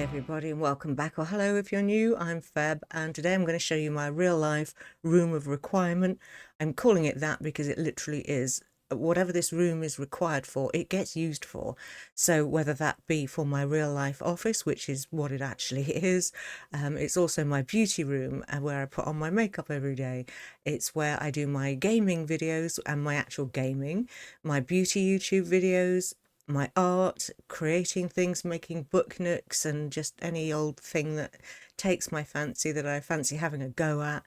everybody, and welcome back, or hello if you're new. I'm Feb, and today I'm going to show you my real life room of requirement. I'm calling it that because it literally is. Whatever this room is required for, it gets used for. So whether that be for my real life office, which is what it actually is, it's also my beauty room where I put on my makeup every day. It's where I do my gaming videos and my actual gaming, my beauty YouTube videos, my art, creating things, making book nooks, and just any old thing that takes my fancy that I fancy having a go at.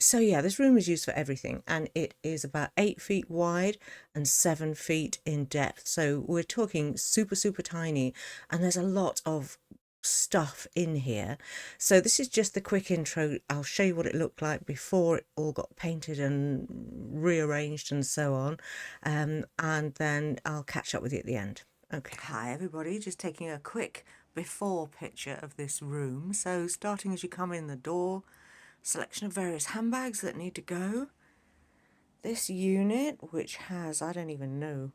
So yeah, this room is used for everything, and it is about 8 feet wide and 7 feet in depth. So we're talking super, super tiny, and there's a lot of stuff in here. So this is just the quick intro. I'll show you what it looked like before it all got painted and rearranged and so on, and then I'll catch up with you at the end. Okay. Hi everybody, just taking a quick before picture of this room. So starting as you come in the door, selection of various handbags that need to go. This unit, which has, I don't even know,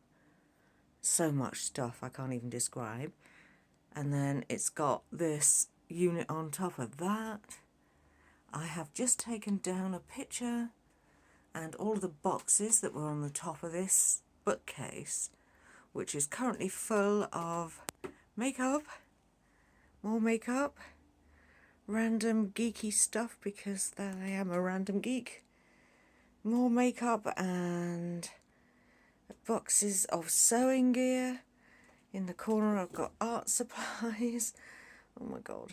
so much stuff I can't even describe. And then it's got this unit on top of that. I have just taken down a picture and all of the boxes that were on the top of this bookcase, which is currently full of makeup, more makeup, random geeky stuff because I am a random geek, more makeup, and boxes of sewing gear. In the corner I've got art supplies. Oh my god.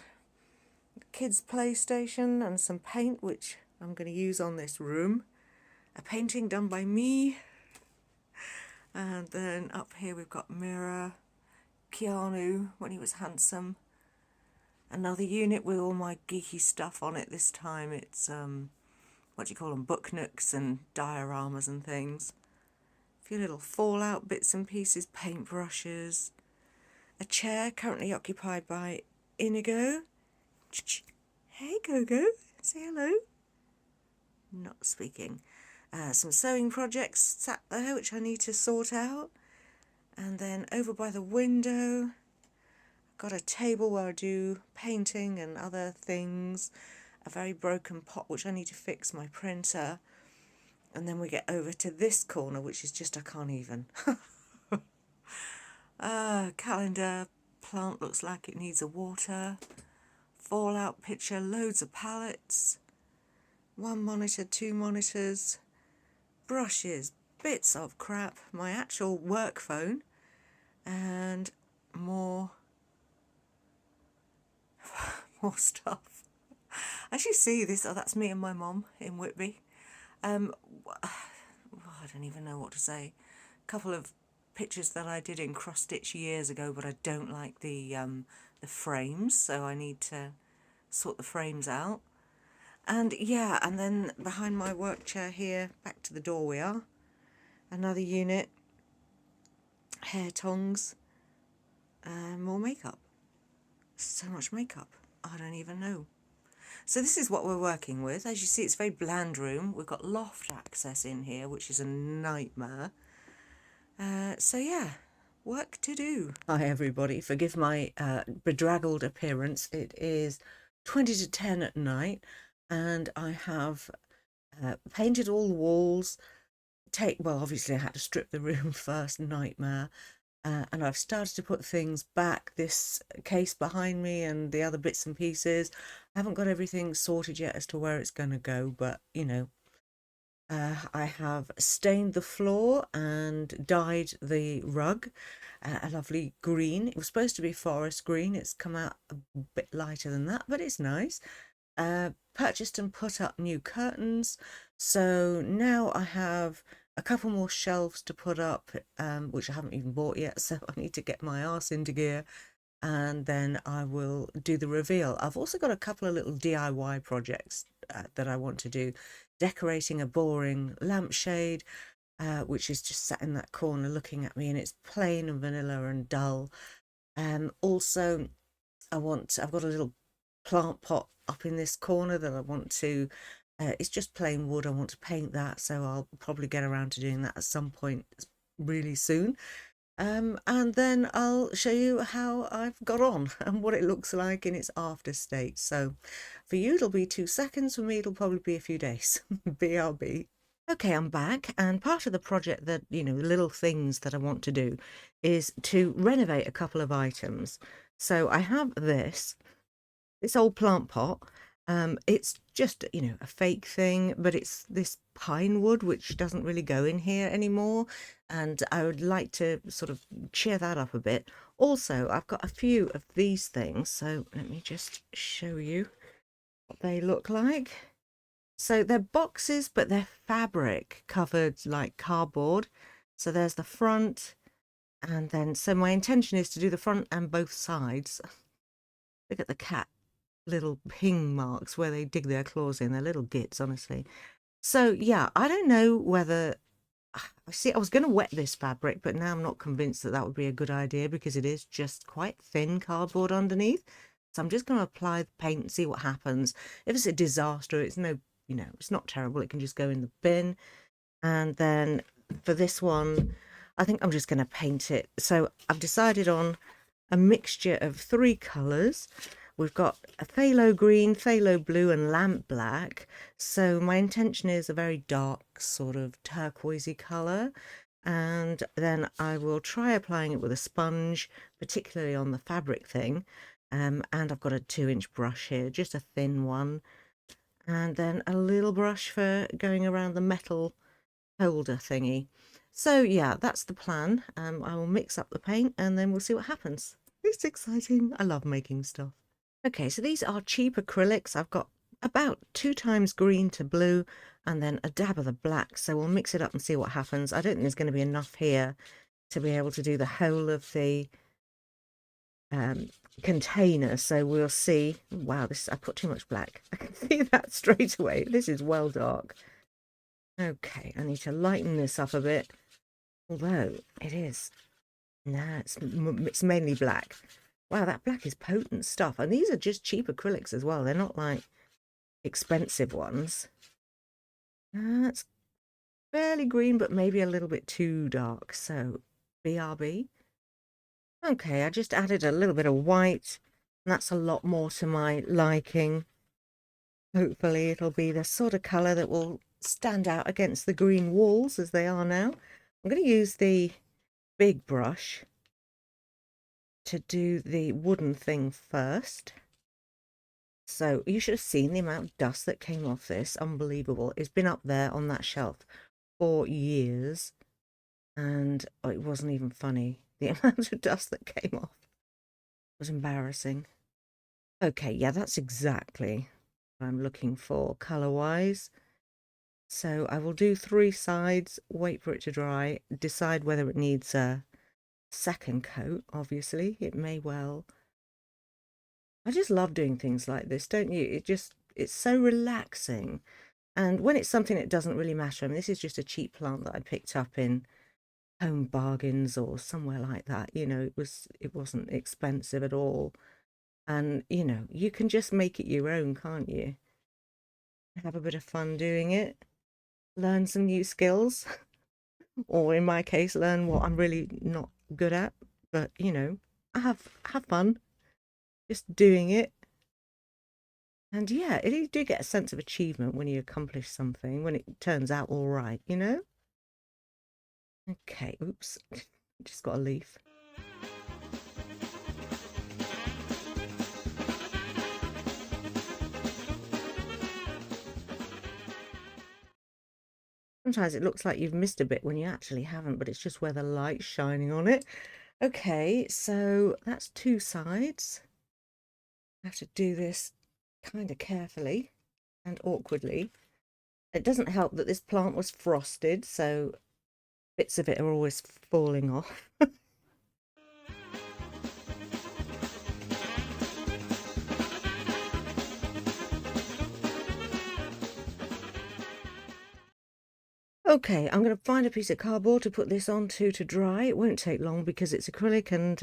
Kids' PlayStation and some paint which I'm going to use on this room. A painting done by me. And then up here we've got mirror, Keanu when he was handsome. Another unit with all my geeky stuff on it. This time it's, what do you call them, book nooks and dioramas and things. A few little Fallout bits and pieces, paintbrushes. A chair currently occupied by Inigo. Hey Gogo, say hello. Not speaking. Some sewing projects sat there which I need to sort out. And then over by the window, I've got a table where I do painting and other things. A very broken pot which I need to fix, my printer. And then we get over to this corner, which is just, I can't even. Calendar, plant looks like it needs a water. Fallout picture, loads of palettes. One monitor, two monitors. Brushes, bits of crap, my actual work phone, and more stuff. As you see, this, oh, that's me and my mum in Whitby. I don't even know what to say. A couple of pictures that I did in cross stitch years ago, but I don't like the frames, so I need to sort the frames out. And yeah, and then behind my work chair here, back to the door we are. Another unit, hair tongs, more makeup. So much makeup, I don't even know. So this is what we're working with. As you see, it's a very bland room. We've got loft access in here, which is a nightmare. So yeah, work to do. Hi everybody, forgive my bedraggled appearance. It is 20 to 10 at night, and I have painted all the walls. Well, obviously I had to strip the room first, nightmare. And I've started to put things back, this case behind me and the other bits and pieces. I haven't got everything sorted yet as to where it's going to go, but you know, I have stained the floor and dyed the rug a lovely green. It was supposed to be forest green. It's come out a bit lighter than that, but it's nice. Purchased and put up new curtains. So now I have a couple more shelves to put up, which I haven't even bought yet. So I need to get my arse into gear, and then I will do the reveal. I've also got a couple of little DIY projects that I want to do. Decorating a boring lampshade, which is just sat in that corner looking at me, and it's plain and vanilla and dull. Also, I've got a little plant pot up in this corner that I want to, it's just plain wood. I want to paint that, so I'll probably get around to doing that at some point really soon. And then I'll show you how I've got on and what it looks like in its after state. So for you, it'll be 2 seconds. For me, it'll probably be a few days. BRB. Okay, I'm back, and part of the project that, little things that I want to do is to renovate a couple of items. So I have this old plant pot. It's just, a fake thing, but it's this pine wood which doesn't really go in here anymore, and I would like to sort of cheer that up a bit. Also, I've got a few of these things, so let me just show you what they look like. So they're boxes, but they're fabric covered like cardboard. So there's the front, and then so my intention is to do the front and both sides. Look at the cat little ping marks where they dig their claws in. They're little gits, honestly. So yeah, I don't know whether I see. I was going to wet this fabric, but now I'm not convinced that that would be a good idea because it is just quite thin cardboard underneath. So I'm just going to apply the paint and see what happens. If it's a disaster, it's no, it's not terrible. It can just go in the bin. And then for this one, I think I'm just going to paint it. So I've decided on a mixture of 3 colours. We've got a phthalo green, phthalo blue, and lamp black. So my intention is a very dark sort of turquoisey colour. And then I will try applying it with a sponge, particularly on the fabric thing. And I've got a 2-inch brush here, just a thin one. And then a little brush for going around the metal holder thingy. So yeah, that's the plan. I will mix up the paint and then we'll see what happens. It's exciting. I love making stuff. Okay, so these are cheap acrylics. I've got about 2 times green to blue and then a dab of the black. So we'll mix it up and see what happens. I don't think there's going to be enough here to be able to do the whole of the container. So we'll see. Wow, I put too much black. I can see that straight away. This is well dark. Okay, I need to lighten this up a bit. Although it is. Nah, it's mainly black. Wow, that black is potent stuff. And these are just cheap acrylics as well. They're not like expensive ones. It's fairly green, but maybe a little bit too dark. So, BRB. Okay, I just added a little bit of white. And that's a lot more to my liking. Hopefully it'll be the sort of colour that will stand out against the green walls as they are now. I'm going to use the big brush to do the wooden thing first. So you should have seen the amount of dust that came off this. Unbelievable. It's been up there on that shelf for years and it wasn't even funny. The amount of dust that came off was embarrassing. Okay, yeah, that's exactly what I'm looking for color-wise. So I will do 3 sides, wait for it to dry, decide whether it needs a second coat. Obviously it may well. I just love doing things like this, don't you? It's so relaxing. And when it's something that doesn't really matter, I mean, this is just a cheap plant that I picked up in Home Bargains or somewhere like that. It wasn't expensive at all. And, you can just make it your own, can't you? Have a bit of fun doing it, learn some new skills, or in my case, learn what I'm really not good at. But, I have fun just doing it. And yeah, you do get a sense of achievement when you accomplish something, when it turns out all right, Okay, oops, just got a leaf. Sometimes it looks like you've missed a bit when you actually haven't, but it's just where the light's shining on it. Okay, so that's 2 sides. I have to do this kind of carefully and awkwardly. It doesn't help that this plant was frosted, so bits of it are always falling off. Okay, I'm going to find a piece of cardboard to put this onto to dry. It won't take long because it's acrylic, and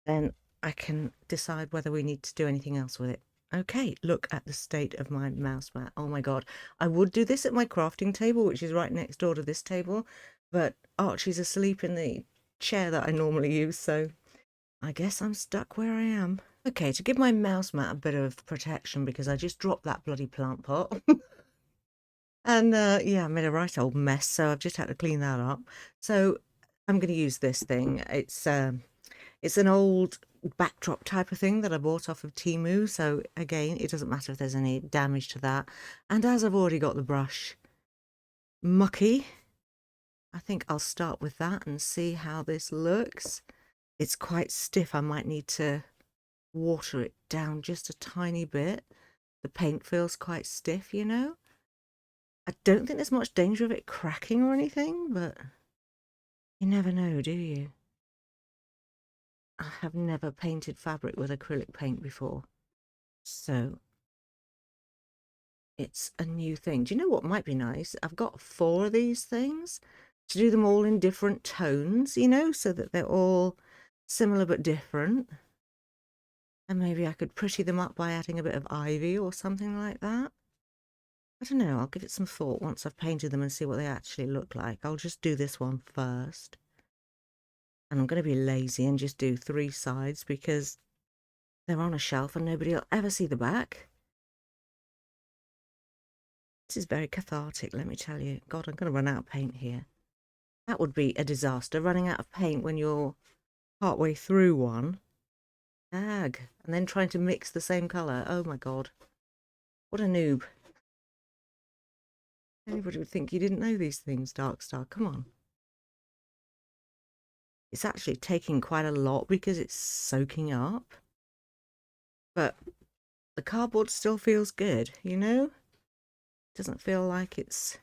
then I can decide whether we need to do anything else with it. Okay, look at the state of my mouse mat. Oh my God. I would do this at my crafting table, which is right next door to this table, but Archie's asleep in the chair that I normally use, so I guess I'm stuck where I am. Okay, to give my mouse mat a bit of protection, because I just dropped that bloody plant pot. And yeah, I made a right old mess, so I've just had to clean that up. So I'm going to use this thing. It's an old backdrop type of thing that I bought off of Temu. So again, it doesn't matter if there's any damage to that. And as I've already got the brush mucky, I think I'll start with that and see how this looks. It's quite stiff. I might need to water it down just a tiny bit. The paint feels quite stiff, you know. I don't think there's much danger of it cracking or anything, but you never know, do you? I have never painted fabric with acrylic paint before, so it's a new thing. Do you know what might be nice? I've got 4 of these things to do them all in different tones, you know, so that they're all similar but different. And maybe I could pretty them up by adding a bit of ivy or something like that. I don't know, I'll give it some thought once I've painted them and see what they actually look like. I'll just do this one first. And I'm going to be lazy and just do 3 sides because they're on a shelf and nobody will ever see the back. This is very cathartic, let me tell you. God, I'm going to run out of paint here. That would be a disaster, running out of paint when you're partway through one. Ag. And then trying to mix the same colour. Oh my God. What a noob. Anybody would think you didn't know these things, Darkstar. Come on. It's actually taking quite a lot because it's soaking up. But the cardboard still feels good, you know? Doesn't feel like it's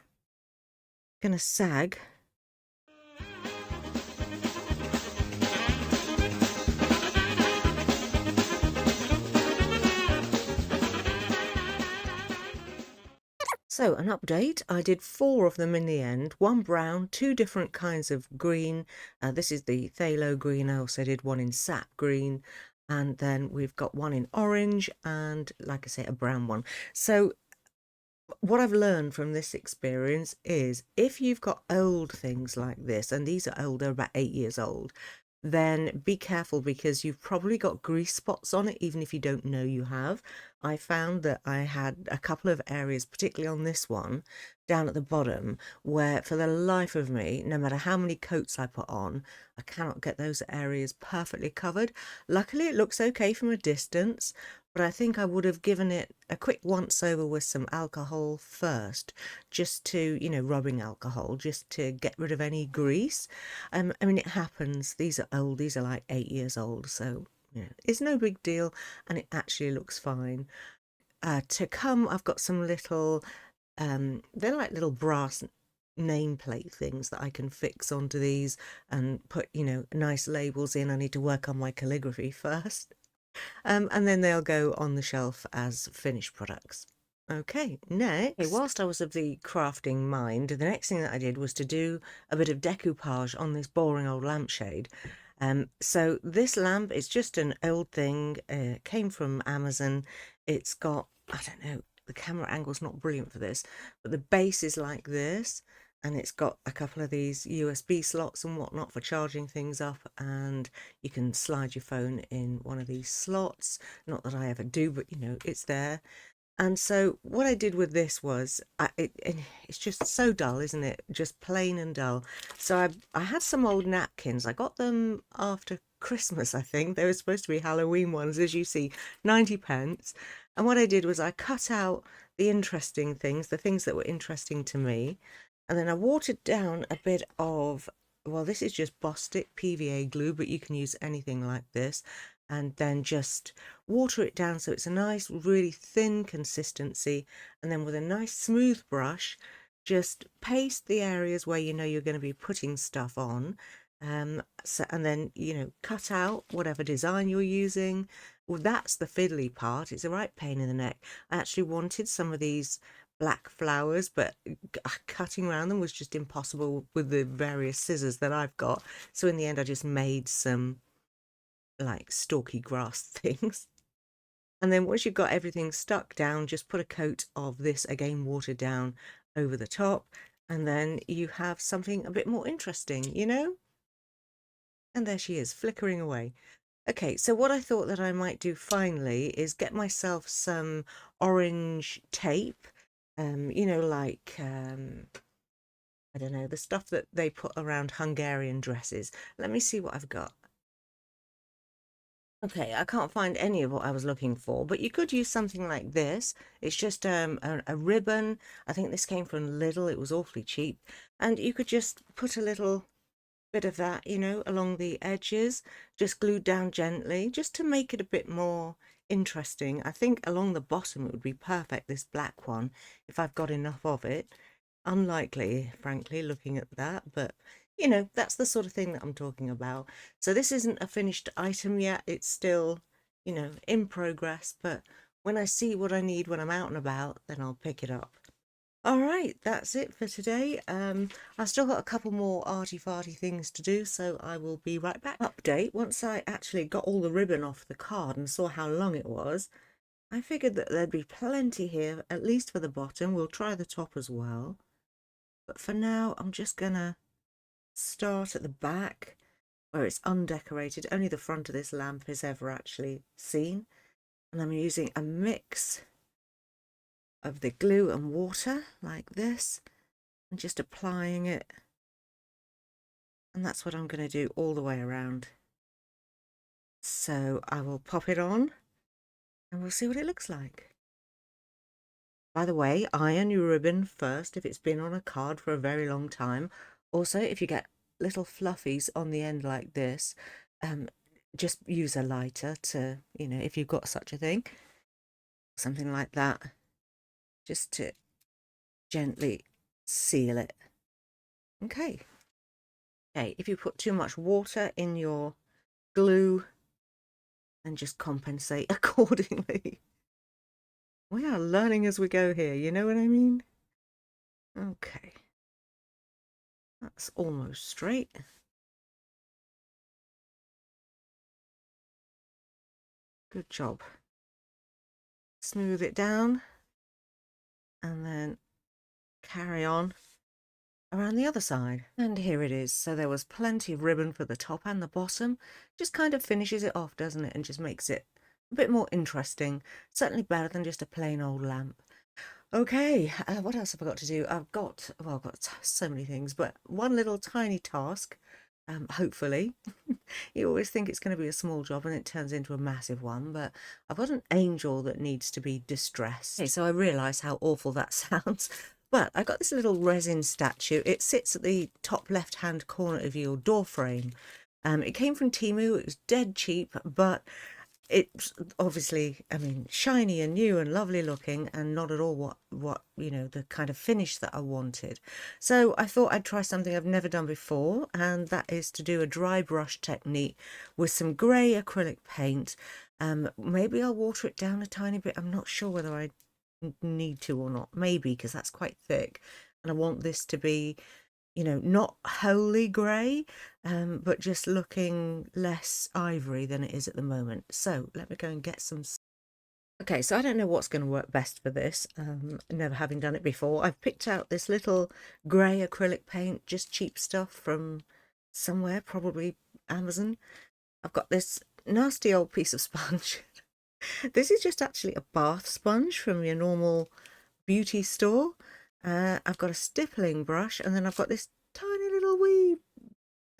gonna sag. So an update, I did 4 of them in the end, 1 brown, 2 different kinds of green. This is the phthalo green. I also did 1 in sap green, and then we've got 1 in orange and, like I say, a brown one. So what I've learned from this experience is if you've got old things like this, and these are older, about 8 years old, then be careful because you've probably got grease spots on it, even if you don't know you have. I found that I had a couple of areas, particularly on this one, down at the bottom, where for the life of me, no matter how many coats I put on, I cannot get those areas perfectly covered. Luckily, it looks okay from a distance, but I think I would have given it a quick once over with some alcohol first, just to, you know, rubbing alcohol, just to get rid of any grease. I mean, it happens. These are old. These are like 8 years old, so you know, it's no big deal, and it actually looks fine. To come, I've got some little, they're like little brass nameplate things that I can fix onto these and put, you know, nice labels in. I need to work on my calligraphy first. And then they'll go on the shelf as finished products. Okay, next. Okay, whilst I was of the crafting mind, the next thing that I did was to do a bit of decoupage on this boring old lampshade. So this lamp is just an old thing, came from Amazon. It's got, I don't know, the camera angle's not brilliant for this, but the base is like this, and it's got a couple of these USB slots and whatnot for charging things up, and you can slide your phone in one of these slots. Not that I ever do, but you know, it's there. And so what I did with this was, it's just so dull, isn't it? Just plain and dull. So I had some old napkins. I got them after Christmas, I think. They were supposed to be Halloween ones, as you see, 90 pence. And what I did was I cut out the interesting things, the things that were interesting to me. And then I watered down a bit of, well, this is just Bostik PVA glue, but you can use anything like this. And then just water it down so it's a nice, really thin consistency. And then with a nice smooth brush, just paste the areas where you know you're going to be putting stuff on. And then, you know, cut out whatever design you're using. Well, that's the fiddly part. It's a right pain in the neck. I actually wanted some of these black flowers, but cutting around them was just impossible with the various scissors that I've got. So in the end, I just made some like stalky grass things. And then once you've got everything stuck down, just put a coat of this, again watered down, over the top, and then you have something a bit more interesting, you know? And there she is, flickering away. Okay, so what I thought that I might do finally is get myself some orange tape, like, I don't know, the stuff that they put around Hungarian dresses. Let me see what I've got. Okay, I can't find any of what I was looking for, but you could use something like this. It's just a ribbon. I think this came from Lidl. It was awfully cheap. And you could just put a little bit of that, along the edges, just glued down gently, just to make it a bit more interesting. I think along the bottom it would be perfect, this black one, if I've got enough of it. Unlikely, frankly, looking at that, but that's the sort of thing that I'm talking about. So this isn't a finished item yet. It's still, in progress, but when I see what I need when I'm out and about, then I'll pick it up. All right, that's it for today. I've still got a couple more arty-farty things to do, so I will be right back. Update, once I actually got all the ribbon off the card and saw how long it was, I figured that there'd be plenty here, at least for the bottom. We'll try the top as well. But for now, I'm just gonna start at the back where it's undecorated. Only the front of this lamp is ever actually seen. And I'm using a mix of the glue and water like this, and just applying it. And that's what I'm going to do all the way around. So I will pop it on and we'll see what it looks like. By the way, iron your ribbon first if it's been on a card for a very long time. Also, if you get little fluffies on the end like this, just use a lighter to, if you've got such a thing, something like that, just to gently seal it. Okay. Okay, if you put too much water in your glue, then just compensate accordingly. We are learning as we go here, you know what I mean? Okay. That's almost straight. Good job. Smooth it down and then carry on around the other side. And here it is. So there was plenty of ribbon for the top and the bottom. Just kind of finishes it off, doesn't it? And just makes it a bit more interesting. Certainly better than just a plain old lamp. Okay, what else have I got to do? I've got so many things, but one little tiny task, hopefully. You always think it's going to be a small job and it turns into a massive one, but I've got an angel that needs to be distressed. Okay, so I realise how awful that sounds, but I got this little resin statue. It sits at the top left-hand corner of your door frame. It came from Temu. It was dead cheap, but it's obviously, I mean, shiny and new and lovely looking, and not at all what the kind of finish that I wanted. So I thought I'd try something I've never done before, and that is to do a dry brush technique with some grey acrylic paint. Maybe I'll water it down a tiny bit. I'm not sure whether I need to or not. Maybe, because that's quite thick, and I want this to be, not wholly grey, but just looking less ivory than it is at the moment. So let me go and get some. Okay, so I don't know what's going to work best for this, never having done it before. I've picked out this little grey acrylic paint, just cheap stuff from somewhere, probably Amazon. I've got this nasty old piece of sponge. This is just actually a bath sponge from your normal beauty store. I've got a stippling brush, and then I've got this tiny little wee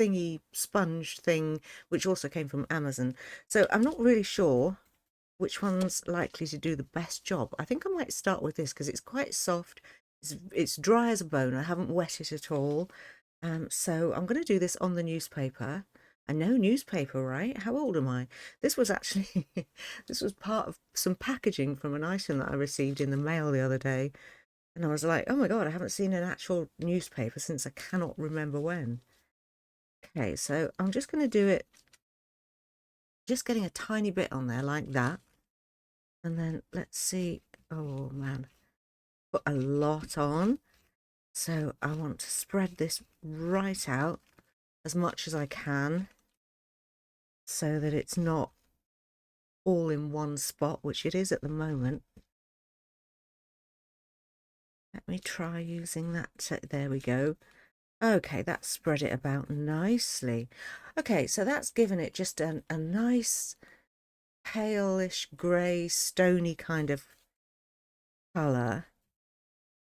thingy sponge thing, which also came from Amazon. So I'm not really sure which one's likely to do the best job. I think I might start with this because it's quite soft. It's dry as a bone. I haven't wet it at all. So I'm going to do this on the newspaper. I know newspaper, right? How old am I? This was actually, this was part of some packaging from an item that I received in the mail the other day. And I was like, oh my God, I haven't seen an actual newspaper since I cannot remember when. Okay, so I'm just going to do it, just getting a tiny bit on there like that. And then let's see, oh man, put a lot on. So I want to spread this right out as much as I can so that it's not all in one spot, which it is at the moment. Let me try using that. There we go. Okay, that spread it about nicely. Okay, so that's given it just a nice palish grey stony kind of colour,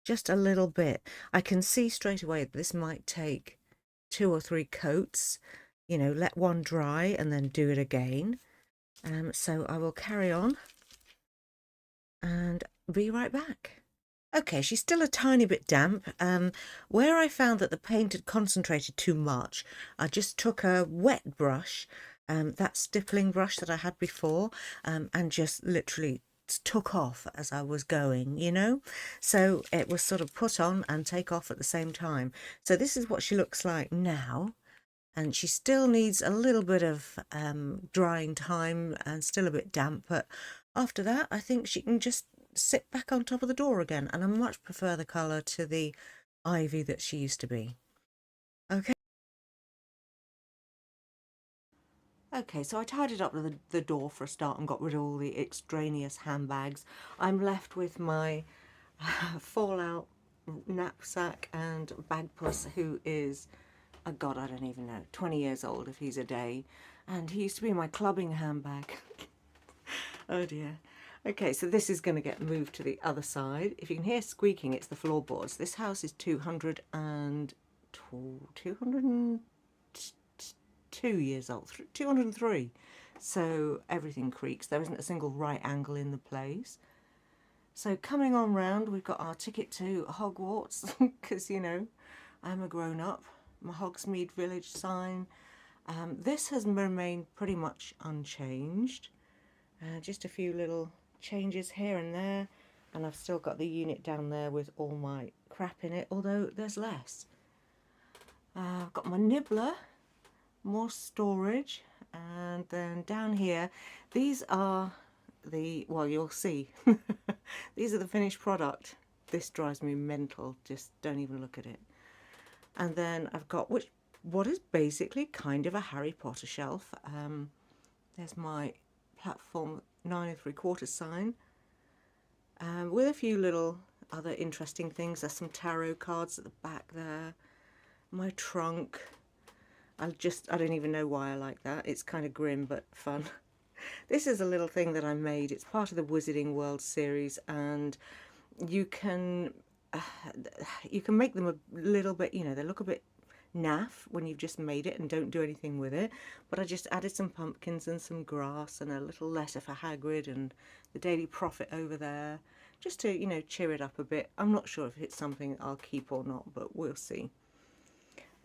just a little bit. I can see straight away that this might take 2 or 3 coats, you know, let one dry and then do it again. So I will carry on and be right back. Okay, she's still a tiny bit damp. Where I found that the paint had concentrated too much, I just took a wet brush, that stippling brush that I had before, and just literally took off as I was going, you know? So it was sort of put on and take off at the same time. So this is what she looks like now. And she still needs a little bit of drying time and still a bit damp, but after that I think she can just sit back on top of the door again, and I much prefer the colour to the ivy that she used to be. Okay. Okay, so I tidied up the door for a start and got rid of all the extraneous handbags. I'm left with my fallout knapsack and bag puss, who is, oh God, I don't even know, 20 years old if he's a day. And he used to be my clubbing handbag. Oh dear. Okay, so this is going to get moved to the other side. If you can hear squeaking, it's the floorboards. This house is 202 years old, 203. So everything creaks. There isn't a single right angle in the place. So coming on round, we've got our ticket to Hogwarts, because, you know, I'm a grown-up. My Hogsmeade Village sign. This has remained pretty much unchanged. Just a few little changes here and there, and I've still got the unit down there with all my crap in it, although there's less. I've got my nibbler, more storage, and then down here, these are the, well, you'll see, these are the finished product. This drives me mental, just don't even look at it. And then I've got what is basically kind of a Harry Potter shelf. There's my platform 9 3/4 sign, with a few little other interesting things. There's some tarot cards at the back there. My trunk. I don't even know why I like that. It's kind of grim but fun. This is a little thing that I made. It's part of the Wizarding World series, and you can make them a little bit, you know, they look a bit naff when you've just made it and don't do anything with it, but I just added some pumpkins and some grass and a little letter for Hagrid and the Daily Prophet over there, just to, you know, cheer it up a bit. I'm not sure if it's something I'll keep or not, but we'll see.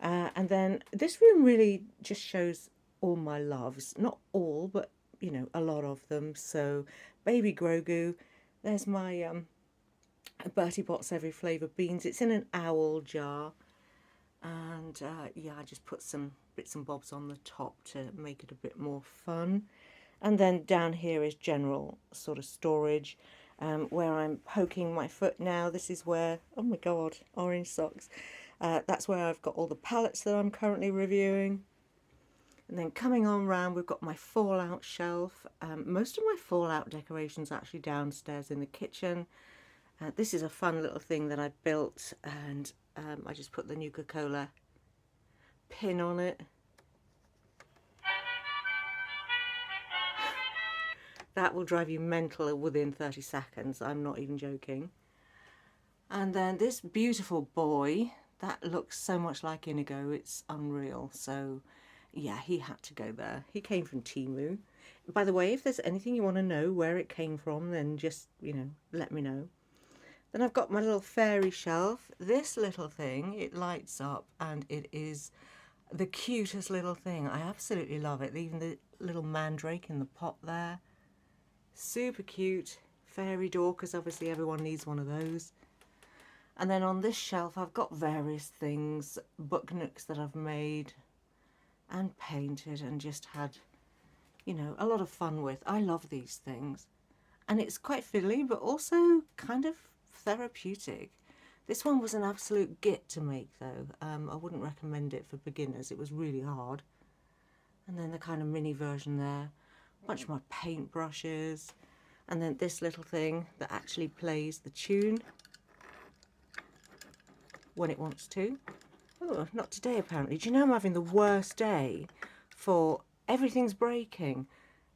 And then this room really just shows all my loves, not all, but, you know, a lot of them. So baby Grogu, there's my Bertie Bott's Every Flavour beans. It's in an owl jar. And yeah, I just put some bits and bobs on the top to make it a bit more fun. And then down here is general sort of storage, where I'm poking my foot now. This is where, oh my God, orange socks. That's where I've got all the palettes that I'm currently reviewing. And then coming on round, we've got my Fallout shelf. Most of my Fallout decorations are actually downstairs in the kitchen. This is a fun little thing that I built, and I just put the Nuka-Cola pin on it. That will drive you mental within 30 seconds. I'm not even joking. And then this beautiful boy, that looks so much like Inigo, it's unreal. So yeah, he had to go there. He came from Temu. By the way, if there's anything you want to know where it came from, then just, you know, let me know. Then I've got my little fairy shelf. This little thing, it lights up and it is the cutest little thing. I absolutely love it. Even the little mandrake in the pot there. Super cute. Fairy door, because obviously everyone needs one of those. And then on this shelf I've got various things, book nooks that I've made and painted and just had, you know, a lot of fun with. I love these things. And it's quite fiddly, but also kind of therapeutic. This one was an absolute git to make though. I wouldn't recommend it for beginners. It was really hard. And then the kind of mini version there. A bunch of my paint brushes. And then this little thing that actually plays the tune when it wants to. Oh, not today apparently. Do you know I'm having the worst day? for everything's breaking.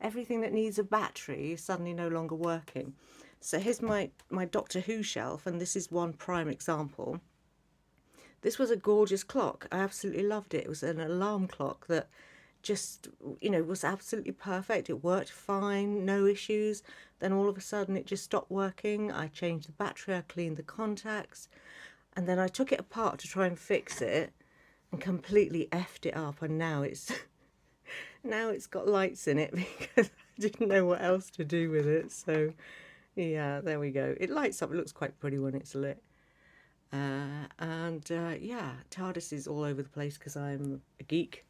Everything that needs a battery is suddenly no longer working. So here's my Doctor Who shelf, and this is one prime example. This was a gorgeous clock. I absolutely loved it. It was an alarm clock that just, was absolutely perfect. It worked fine, no issues. Then all of a sudden it just stopped working. I changed the battery, I cleaned the contacts, and then I took it apart to try and fix it and completely effed it up. And now it's now it's got lights in it because I didn't know what else to do with it. So yeah, there we go. It lights up. It looks quite pretty when it's lit. Yeah, TARDIS is all over the place because I'm a geek.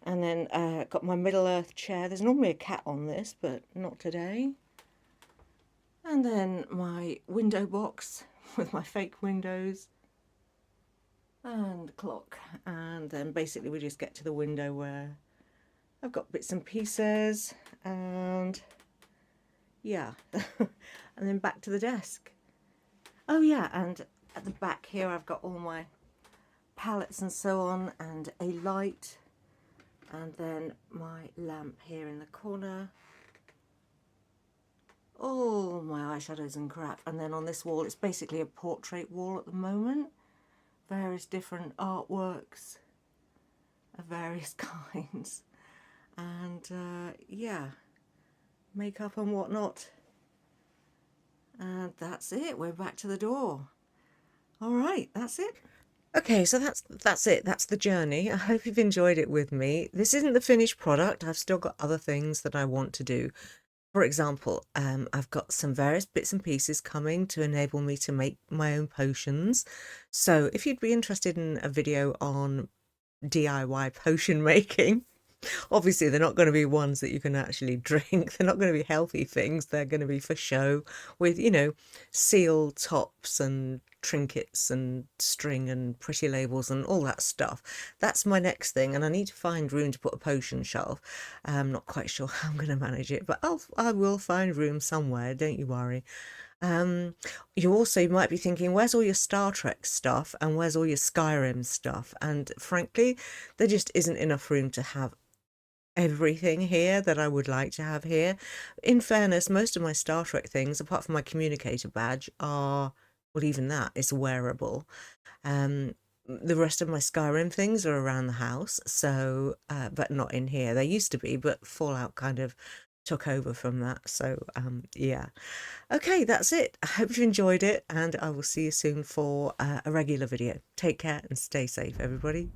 And then got my Middle Earth chair. There's normally a cat on this, but not today. And then my window box with my fake windows and the clock. And then basically we just get to the window where I've got bits and pieces, and yeah. And then back to the desk. Oh yeah, and at the back here I've got all my palettes and so on, and a light, and then my lamp here in the corner. All my eyeshadows and crap. And then on this wall, it's basically a portrait wall at the moment. Various different artworks of various kinds. And yeah, makeup and whatnot. And that's it. We're back to the door. All right, that's it. Okay, so that's it. That's the journey. I hope you've enjoyed it with me. This isn't the finished product. I've still got other things that I want to do. For example, I've got some various bits and pieces coming to enable me to make my own potions. So if you'd be interested in a video on DIY potion making, obviously they're not going to be ones that you can actually drink. They're not going to be healthy things. They're going to be for show with, seal tops and trinkets and string and pretty labels and all that stuff. That's my next thing, and I need to find room to put a potion shelf. I'm not quite sure how I'm going to manage it, but I will find room somewhere, don't you worry. You might be thinking, where's all your Star Trek stuff and where's all your Skyrim stuff? And frankly, there just isn't enough room to have everything here that I would like to have here. In fairness, most of my Star Trek things, apart from my communicator badge, are, well, even that is wearable. The rest of my Skyrim things are around the house, so but not in here. They used to be, but Fallout kind of took over from that. So yeah. Okay, that's it. I hope you enjoyed it, and I will see you soon for a regular video. Take care and stay safe, everybody.